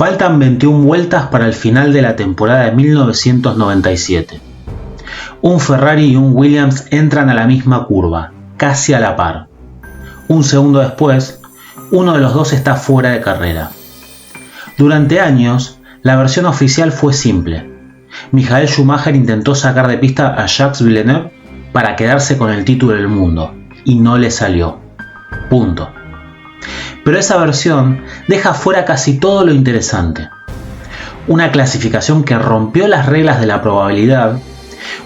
Faltan 21 vueltas para el final de la temporada de 1997. Un Ferrari y un Williams entran a la misma curva, casi a la par. Un segundo después, uno de los dos está fuera de carrera. Durante años, la versión oficial fue simple. Michael Schumacher intentó sacar de pista a Jacques Villeneuve para quedarse con el título del mundo, y no le salió. Punto. Pero esa versión deja fuera casi todo lo interesante. Una clasificación que rompió las reglas de la probabilidad,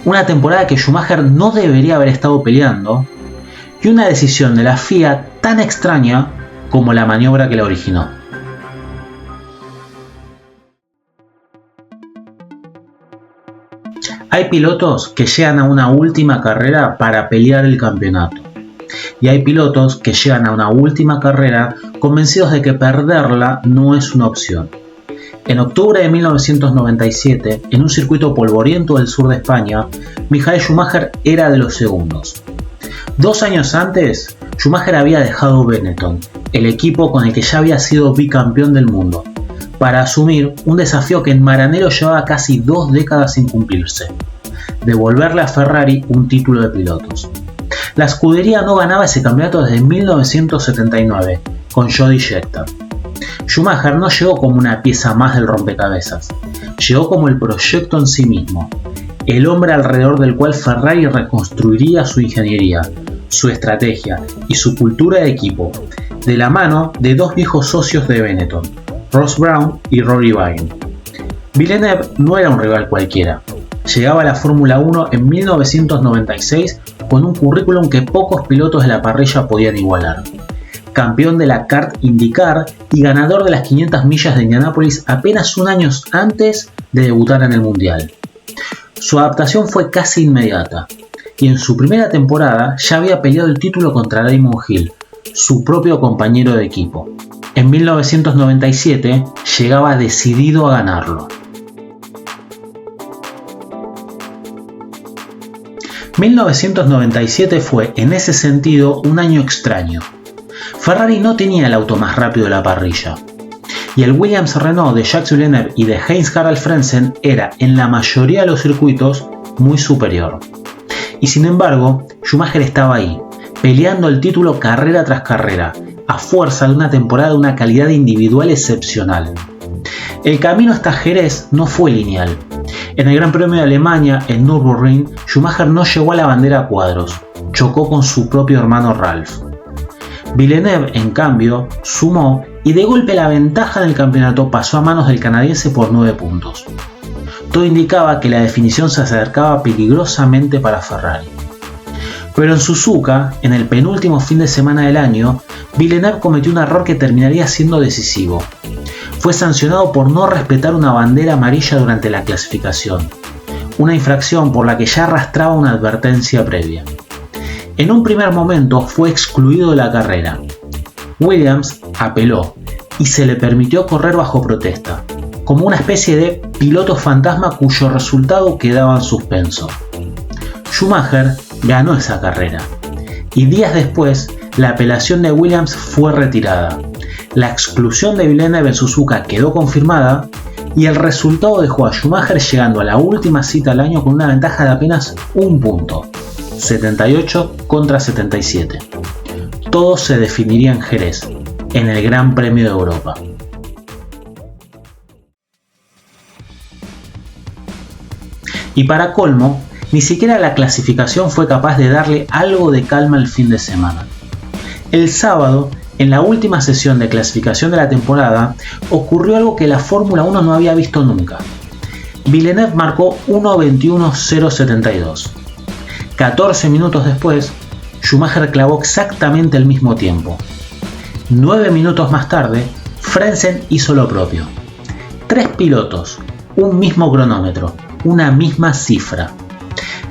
una temporada que Schumacher no debería haber estado peleando, y una decisión de la FIA tan extraña como la maniobra que la originó. Hay pilotos que llegan a una última carrera para pelear el campeonato. Y hay pilotos que llegan a una última carrera convencidos de que perderla no es una opción. En octubre de 1997, en un circuito polvoriento del sur de España, Michael Schumacher era de los segundos. 2 años antes, Schumacher había dejado Benetton, el equipo con el que ya había sido bicampeón del mundo, para asumir un desafío que en Maranello llevaba casi 2 décadas sin cumplirse: devolverle a Ferrari un título de pilotos. La escudería no ganaba ese campeonato desde 1979, con Jody Scheckter. Schumacher no llegó como una pieza más del rompecabezas, llegó como el proyecto en sí mismo, el hombre alrededor del cual Ferrari reconstruiría su ingeniería, su estrategia y su cultura de equipo, de la mano de 2 viejos socios de Benetton, Ross Brown y Rory Byrne. Villeneuve no era un rival cualquiera. Llegaba a la Fórmula 1 en 1996 con un currículum que pocos pilotos de la parrilla podían igualar. Campeón de la Kart IndyCar y ganador de las 500 millas de Indianápolis apenas un año antes de debutar en el Mundial. Su adaptación fue casi inmediata, y en su primera temporada ya había peleado el título contra Damon Hill, su propio compañero de equipo. En 1997 llegaba decidido a ganarlo. 1997 fue, en ese sentido, un año extraño. Ferrari no tenía el auto más rápido de la parrilla, y el Williams Renault de Jacques Villeneuve y de Heinz-Harald Frentzen era, en la mayoría de los circuitos, muy superior. Y sin embargo, Schumacher estaba ahí, peleando el título carrera tras carrera, a fuerza de una temporada de una calidad individual excepcional. El camino hasta Jerez no fue lineal. En el Gran Premio de Alemania, en Nürburgring, Schumacher no llegó a la bandera a cuadros, chocó con su propio hermano Ralf. Villeneuve, en cambio, sumó y de golpe la ventaja en el campeonato pasó a manos del canadiense por 9 puntos. Todo indicaba que la definición se acercaba peligrosamente para Ferrari. Pero en Suzuka, en el penúltimo fin de semana del año, Villeneuve cometió un error que terminaría siendo decisivo. Fue sancionado por no respetar una bandera amarilla durante la clasificación, una infracción por la que ya arrastraba una advertencia previa. En un primer momento fue excluido de la carrera. Williams apeló y se le permitió correr bajo protesta, como una especie de piloto fantasma cuyo resultado quedaba en suspenso. Schumacher ganó esa carrera, y días después la apelación de Williams fue retirada. La exclusión de Villeneuve en Suzuka quedó confirmada y el resultado dejó a Schumacher llegando a la última cita del año con una ventaja de apenas 1 punto, 78 contra 77. Todo se definiría en Jerez, en el Gran Premio de Europa. Y para colmo, ni siquiera la clasificación fue capaz de darle algo de calma el fin de semana. El sábado, en la última sesión de clasificación de la temporada, ocurrió algo que la Fórmula 1 no había visto nunca. Villeneuve marcó 1:21.072. 14 minutos después, Schumacher clavó exactamente el mismo tiempo. 9 minutos más tarde, Frentzen hizo lo propio. 3 pilotos, un mismo cronómetro, una misma cifra.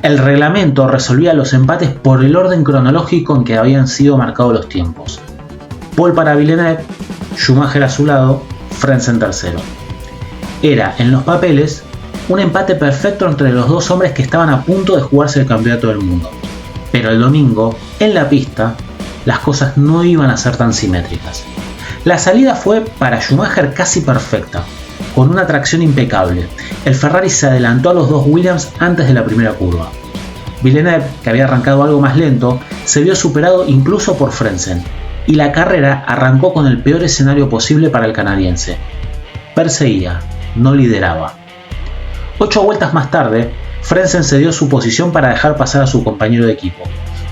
El reglamento resolvía los empates por el orden cronológico en que habían sido marcados los tiempos. Pole para Villeneuve, Schumacher a su lado, Frentzen tercero. Era, en los papeles, un empate perfecto entre los dos hombres que estaban a punto de jugarse el campeonato del mundo. Pero el domingo, en la pista, las cosas no iban a ser tan simétricas. La salida fue para Schumacher casi perfecta, con una tracción impecable. El Ferrari se adelantó a los dos Williams antes de la primera curva. Villeneuve, que había arrancado algo más lento, se vio superado incluso por Frentzen, y la carrera arrancó con el peor escenario posible para el canadiense. Perseguía, no lideraba. 8 vueltas más tarde, Frentzen cedió su posición para dejar pasar a su compañero de equipo,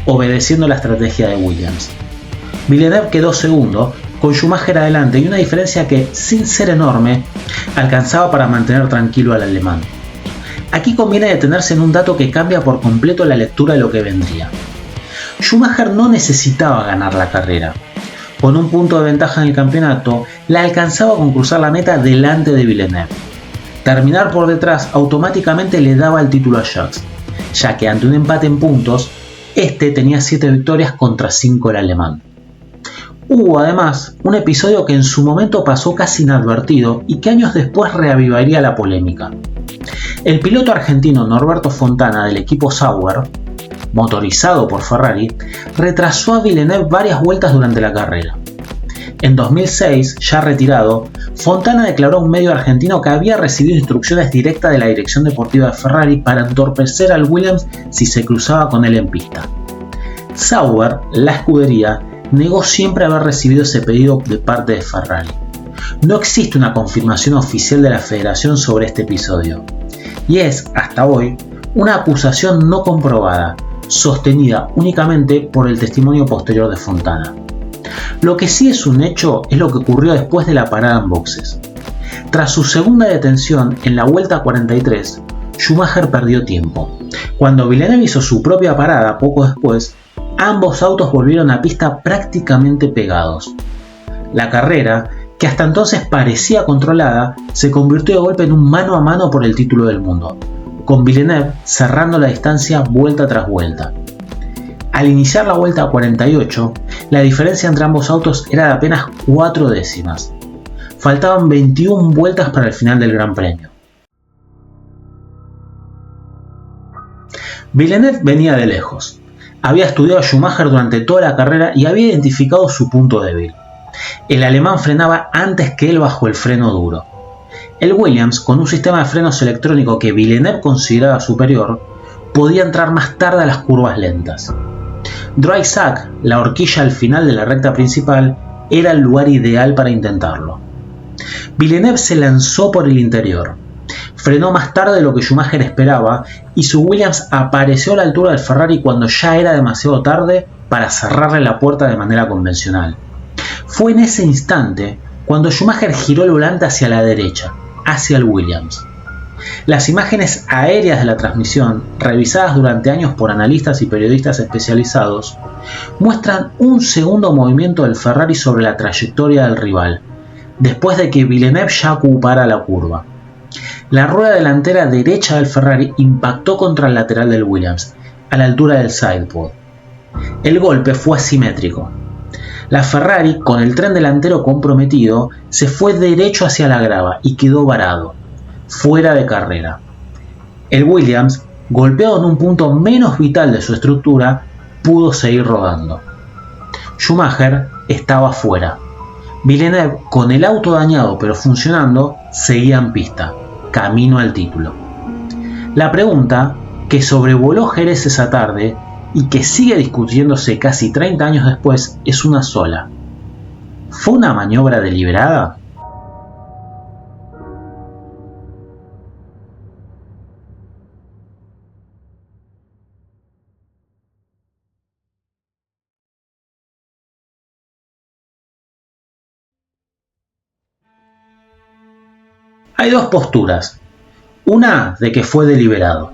obedeciendo la estrategia de Williams. Villeneuve quedó segundo, con Schumacher adelante y una diferencia que, sin ser enorme, alcanzaba para mantener tranquilo al alemán. Aquí conviene detenerse en un dato que cambia por completo la lectura de lo que vendría. Schumacher no necesitaba ganar la carrera. Con un punto de ventaja en el campeonato, la alcanzaba con cruzar la meta delante de Villeneuve. Terminar por detrás automáticamente le daba el título a Jacques, ya que ante un empate en puntos, este tenía 7 victorias contra 5 el alemán. Hubo además un episodio que en su momento pasó casi inadvertido y que años después reavivaría la polémica. El piloto argentino Norberto Fontana del equipo Sauber, motorizado por Ferrari, retrasó a Villeneuve varias vueltas durante la carrera. En 2006, ya retirado, Fontana declaró a un medio argentino que había recibido instrucciones directas de la dirección deportiva de Ferrari para entorpecer al Williams si se cruzaba con él en pista. Sauber, la escudería, negó siempre haber recibido ese pedido de parte de Ferrari. No existe una confirmación oficial de la federación sobre este episodio, y es, hasta hoy, una acusación no comprobada, sostenida únicamente por el testimonio posterior de Fontana. Lo que sí es un hecho es lo que ocurrió después de la parada en boxes. Tras su segunda detención en la vuelta 43, Schumacher perdió tiempo. Cuando Villeneuve hizo su propia parada poco después, ambos autos volvieron a pista prácticamente pegados. La carrera, que hasta entonces parecía controlada, se convirtió de golpe en un mano a mano por el título del mundo, con Villeneuve cerrando la distancia vuelta tras vuelta. Al iniciar la vuelta 48, la diferencia entre ambos autos era de apenas 4 décimas. Faltaban 21 vueltas para el final del Gran Premio. Villeneuve venía de lejos. Había estudiado a Schumacher durante toda la carrera y había identificado su punto débil. El alemán frenaba antes que él bajo el freno duro. El Williams, con un sistema de frenos electrónico que Villeneuve consideraba superior, podía entrar más tarde a las curvas lentas. Dry Sack, la horquilla al final de la recta principal, era el lugar ideal para intentarlo. Villeneuve se lanzó por el interior. Frenó más tarde de lo que Schumacher esperaba y su Williams apareció a la altura del Ferrari cuando ya era demasiado tarde para cerrarle la puerta de manera convencional. Fue en ese instante cuando Schumacher giró el volante hacia la derecha, hacia el Williams. Las imágenes aéreas de la transmisión, revisadas durante años por analistas y periodistas especializados, muestran un segundo movimiento del Ferrari sobre la trayectoria del rival, después de que Villeneuve ya ocupara la curva. La rueda delantera derecha del Ferrari impactó contra el lateral del Williams, a la altura del sidepod. El golpe fue asimétrico. La Ferrari, con el tren delantero comprometido, se fue derecho hacia la grava y quedó varado, fuera de carrera. El Williams, golpeado en un punto menos vital de su estructura, pudo seguir rodando. Schumacher estaba fuera. Villeneuve, con el auto dañado pero funcionando, seguía en pista, camino al título. La pregunta, que sobrevoló Jerez esa tarde y que sigue discutiéndose casi 30 años después, es una sola. ¿Fue una maniobra deliberada? Hay dos posturas. Una de que fue deliberado.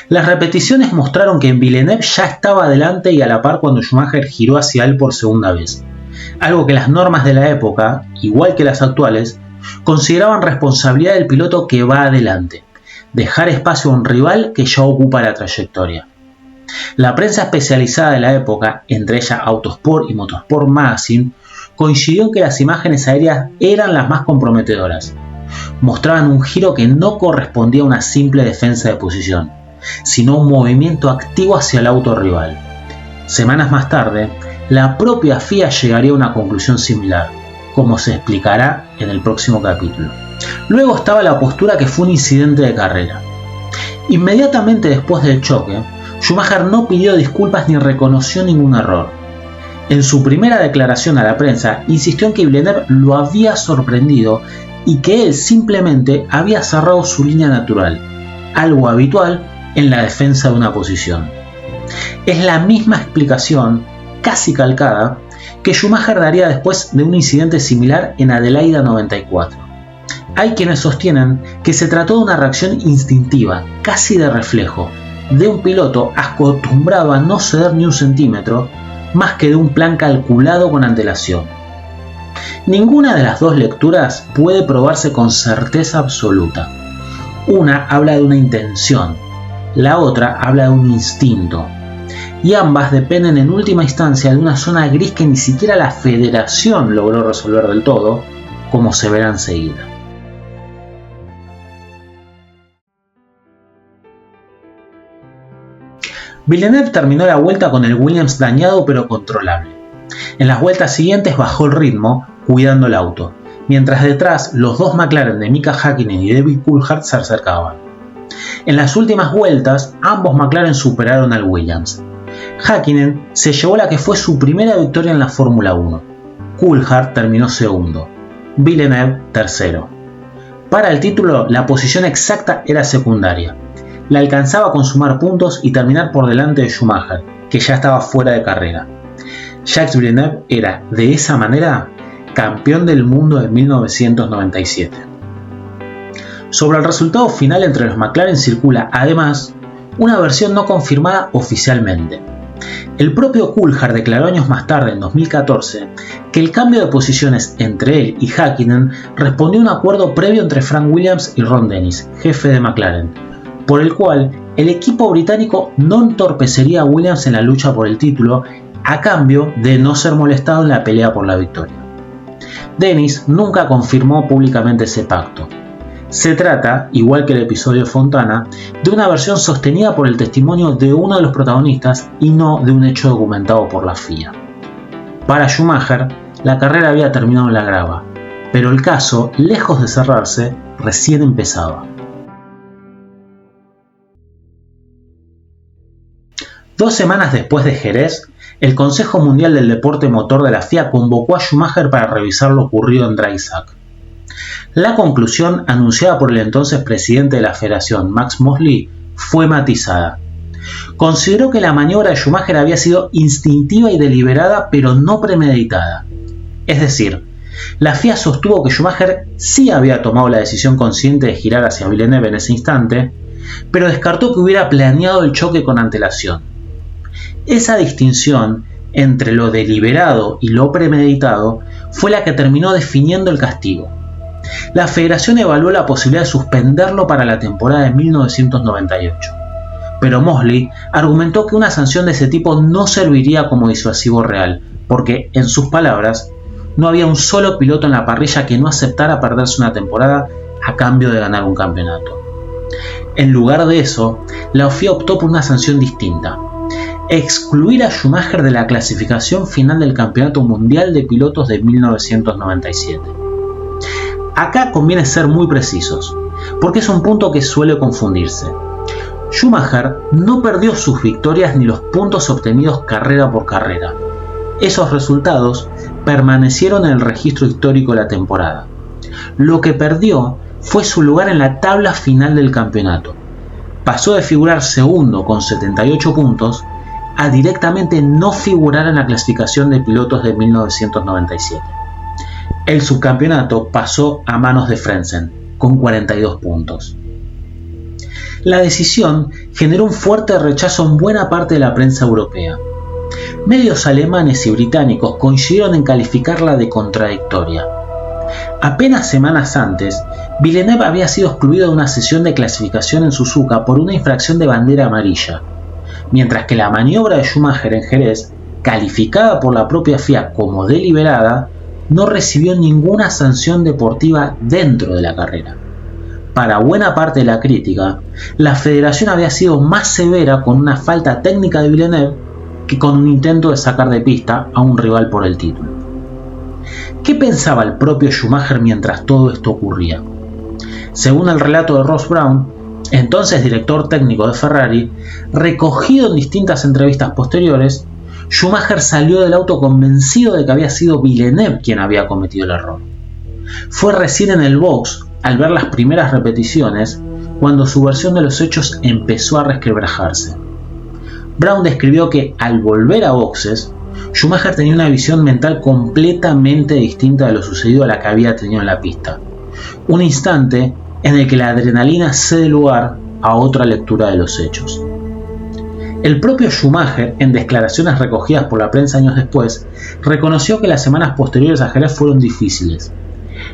Las repeticiones mostraron que Villeneuve ya estaba adelante y a la par cuando Schumacher giró hacia él por segunda vez, algo que las normas de la época, igual que las actuales, consideraban responsabilidad del piloto que va adelante, dejar espacio a un rival que ya ocupa la trayectoria. La prensa especializada de la época, entre ella Autosport y Motorsport Magazine, coincidió en que las imágenes aéreas eran las más comprometedoras. Mostraban un giro que no correspondía a una simple defensa de posición, sino un movimiento activo hacia el auto rival. Semanas más tarde, la propia FIA llegaría a una conclusión similar. como se explicará en el próximo capítulo. Luego estaba la postura que fue un incidente de carrera. Inmediatamente después del choque, Schumacher no pidió disculpas ni reconoció ningún error. En su primera declaración a la prensa, insistió en que Villeneuve lo había sorprendido y que él simplemente había cerrado su línea natural, algo habitual en la defensa de una posición. Es la misma explicación, casi calcada, que Schumacher daría después de un incidente similar en Adelaida 94. Hay quienes sostienen que se trató de una reacción instintiva, casi de reflejo, de un piloto acostumbrado a no ceder ni un centímetro, más que de un plan calculado con antelación. Ninguna de las dos lecturas puede probarse con certeza absoluta. Una habla de una intención, la otra habla de un instinto, y ambas dependen en última instancia de una zona gris que ni siquiera la Federación logró resolver del todo, como se verá enseguida. Villeneuve terminó la vuelta con el Williams dañado pero controlable. En las vueltas siguientes bajó el ritmo, cuidando el auto, mientras detrás los dos McLaren de Mika Häkkinen y David Coulthard se acercaban. En las últimas vueltas, ambos McLaren superaron al Williams. Häkkinen se llevó la que fue su primera victoria en la Fórmula 1. Coulthard terminó segundo. Villeneuve tercero. Para el título, la posición exacta era secundaria. La alcanzaba con sumar puntos y terminar por delante de Schumacher, que ya estaba fuera de carrera. Jacques Villeneuve era, de esa manera, campeón del mundo en 1997. Sobre el resultado final entre los McLaren circula, además, una versión no confirmada oficialmente. El propio Coulthard declaró años más tarde, en 2014, que el cambio de posiciones entre él y Häkkinen respondió a un acuerdo previo entre Frank Williams y Ron Dennis, jefe de McLaren, por el cual el equipo británico no entorpecería a Williams en la lucha por el título a cambio de no ser molestado en la pelea por la victoria. Dennis nunca confirmó públicamente ese pacto. Se trata, igual que el episodio de Fontana, de una versión sostenida por el testimonio de uno de los protagonistas y no de un hecho documentado por la FIA. Para Schumacher, la carrera había terminado en la grava, pero el caso, lejos de cerrarse, recién empezaba. 2 semanas después de Jerez, el Consejo Mundial del Deporte Motor de la FIA convocó a Schumacher para revisar lo ocurrido en Dry Sack. La conclusión, anunciada por el entonces presidente de la federación, Max Mosley, fue matizada. Consideró que la maniobra de Schumacher había sido instintiva y deliberada, pero no premeditada. Es decir, la FIA sostuvo que Schumacher sí había tomado la decisión consciente de girar hacia Villeneuve en ese instante, pero descartó que hubiera planeado el choque con antelación. Esa distinción entre lo deliberado y lo premeditado fue la que terminó definiendo el castigo. La federación evaluó la posibilidad de suspenderlo para la temporada de 1998, pero Mosley argumentó que una sanción de ese tipo no serviría como disuasivo real, porque, en sus palabras, no había un solo piloto en la parrilla que no aceptara perderse una temporada a cambio de ganar un campeonato. En lugar de eso, la FIA optó por una sanción distinta: excluir a Schumacher de la clasificación final del Campeonato Mundial de Pilotos de 1997. Acá conviene ser muy precisos, porque es un punto que suele confundirse. Schumacher no perdió sus victorias ni los puntos obtenidos carrera por carrera. Esos resultados permanecieron en el registro histórico de la temporada. Lo que perdió fue su lugar en la tabla final del campeonato. Pasó de figurar segundo con 78 puntos a directamente no figurar en la clasificación de pilotos de 1997. El subcampeonato pasó a manos de Frentzen, con 42 puntos. La decisión generó un fuerte rechazo en buena parte de la prensa europea. Medios alemanes y británicos coincidieron en calificarla de contradictoria. Apenas semanas antes, Villeneuve había sido excluido de una sesión de clasificación en Suzuka por una infracción de bandera amarilla, mientras que la maniobra de Schumacher en Jerez, calificada por la propia FIA como deliberada, no recibió ninguna sanción deportiva dentro de la carrera. Para buena parte de la crítica, la federación había sido más severa con una falta técnica de Villeneuve que con un intento de sacar de pista a un rival por el título. ¿Qué pensaba el propio Schumacher mientras todo esto ocurría? Según el relato de Ross Brawn, entonces director técnico de Ferrari, recogido en distintas entrevistas posteriores, Schumacher salió del auto convencido de que había sido Villeneuve quien había cometido el error. Fue recién en el box, al ver las primeras repeticiones, cuando su versión de los hechos empezó a resquebrajarse. Brawn describió que, al volver a boxes, Schumacher tenía una visión mental completamente distinta de lo sucedido a la que había tenido en la pista. Un instante en el que la adrenalina cede lugar a otra lectura de los hechos. El propio Schumacher, en declaraciones recogidas por la prensa años después, reconoció que las semanas posteriores a Jerez fueron difíciles.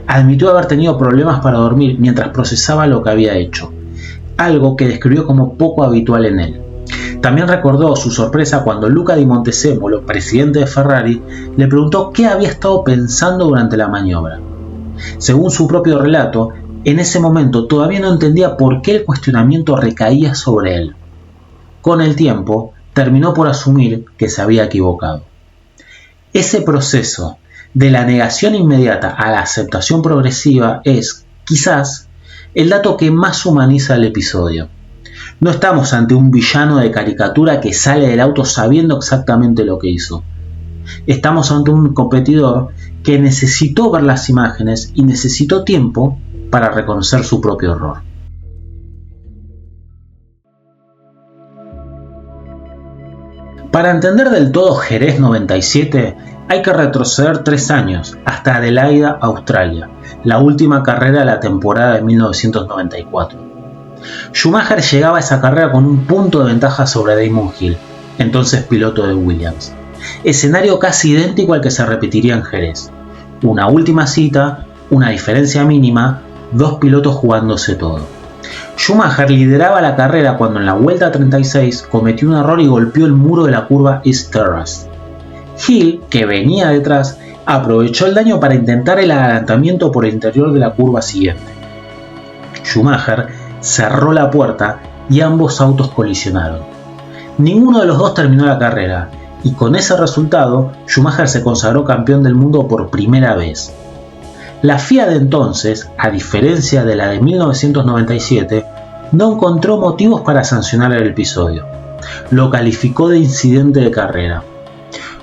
Admitió haber tenido problemas para dormir mientras procesaba lo que había hecho, algo que describió como poco habitual en él. También recordó su sorpresa cuando Luca Di Montezemolo, presidente de Ferrari, le preguntó qué había estado pensando durante la maniobra. Según su propio relato, en ese momento todavía no entendía por qué el cuestionamiento recaía sobre él. Con el tiempo, terminó por asumir que se había equivocado. Ese proceso de la negación inmediata a la aceptación progresiva es, quizás, el dato que más humaniza el episodio. No estamos ante un villano de caricatura que sale del auto sabiendo exactamente lo que hizo. Estamos ante un competidor que necesitó ver las imágenes y necesitó tiempo para reconocer su propio error. Para entender del todo Jerez 97 hay que retroceder 3 años, hasta Adelaida, Australia, la última carrera de la temporada de 1994. Schumacher llegaba a esa carrera con un punto de ventaja sobre Damon Hill, entonces piloto de Williams. Escenario casi idéntico al que se repetiría en Jerez. Una última cita, una diferencia mínima, 2 pilotos jugándose todo. Schumacher lideraba la carrera cuando en la vuelta 36 cometió un error y golpeó el muro de la curva East Terrace. Hill, que venía detrás, aprovechó el daño para intentar el adelantamiento por el interior de la curva siguiente. Schumacher cerró la puerta y ambos autos colisionaron. Ninguno de los dos terminó la carrera, y con ese resultado Schumacher se consagró campeón del mundo por primera vez. La FIA de entonces, a diferencia de la de 1997, no encontró motivos para sancionar el episodio. Lo calificó de incidente de carrera.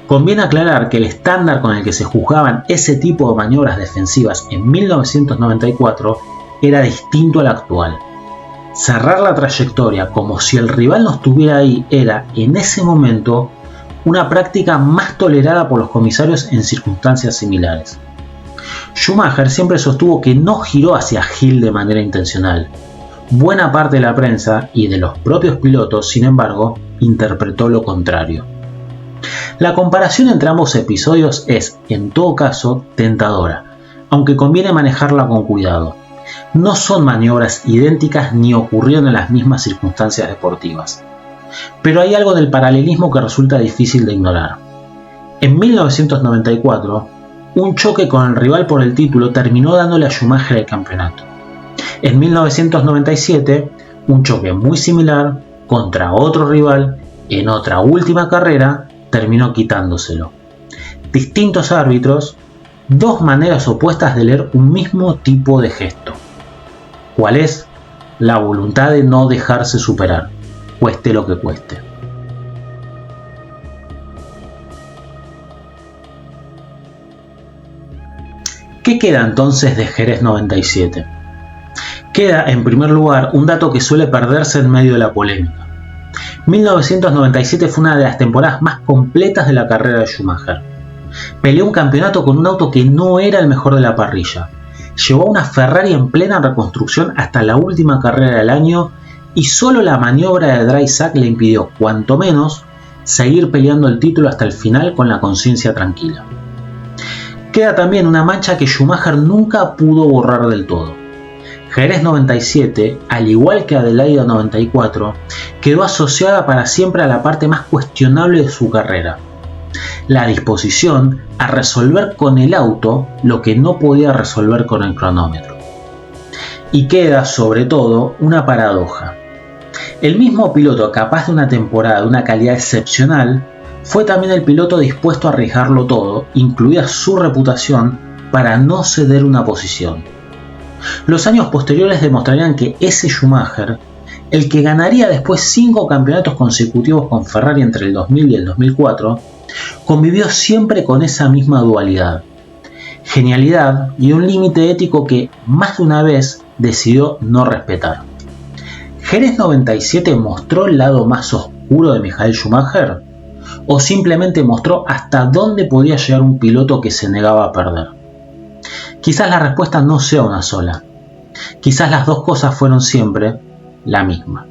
Conviene aclarar que el estándar con el que se juzgaban ese tipo de maniobras defensivas en 1994 era distinto al actual. Cerrar la trayectoria como si el rival no estuviera ahí era, en ese momento, una práctica más tolerada por los comisarios en circunstancias similares. Schumacher siempre sostuvo que no giró hacia Hill de manera intencional. Buena parte de la prensa y de los propios pilotos, sin embargo, interpretó lo contrario. La comparación entre ambos episodios es, en todo caso, tentadora, aunque conviene manejarla con cuidado. No son maniobras idénticas ni ocurrieron en las mismas circunstancias deportivas. Pero hay algo del paralelismo que resulta difícil de ignorar. En 1994, un choque con el rival por el título terminó dándole a Schumacher el campeonato. En 1997, un choque muy similar contra otro rival en otra última carrera terminó quitándoselo. Distintos árbitros, 2 maneras opuestas de leer un mismo tipo de gesto. ¿Cuál es? La voluntad de no dejarse superar, cueste lo que cueste. ¿Qué queda entonces de Jerez 97? Queda, en primer lugar, un dato que suele perderse en medio de la polémica. 1997 fue una de las temporadas más completas de la carrera de Schumacher. Peleó un campeonato con un auto que no era el mejor de la parrilla. Llevó a una Ferrari en plena reconstrucción hasta la última carrera del año y solo la maniobra de dry sack le impidió, cuanto menos, seguir peleando el título hasta el final con la conciencia tranquila. Queda también una mancha que Schumacher nunca pudo borrar del todo. Jerez 97, al igual que Adelaida 94, quedó asociada para siempre a la parte más cuestionable de su carrera: la disposición a resolver con el auto lo que no podía resolver con el cronómetro. Y queda, sobre todo, una paradoja. El mismo piloto capaz de una temporada de una calidad excepcional fue también el piloto dispuesto a arriesgarlo todo, incluida su reputación, para no ceder una posición. Los años posteriores demostrarían que ese Schumacher, el que ganaría después 5 campeonatos consecutivos con Ferrari entre el 2000 y el 2004, convivió siempre con esa misma dualidad, genialidad y un límite ético que más de una vez decidió no respetar. ¿Jerez 97 mostró el lado más oscuro de Michael Schumacher? ¿O simplemente mostró hasta dónde podía llegar un piloto que se negaba a perder? Quizás la respuesta no sea una sola. Quizás las dos cosas fueron siempre la misma.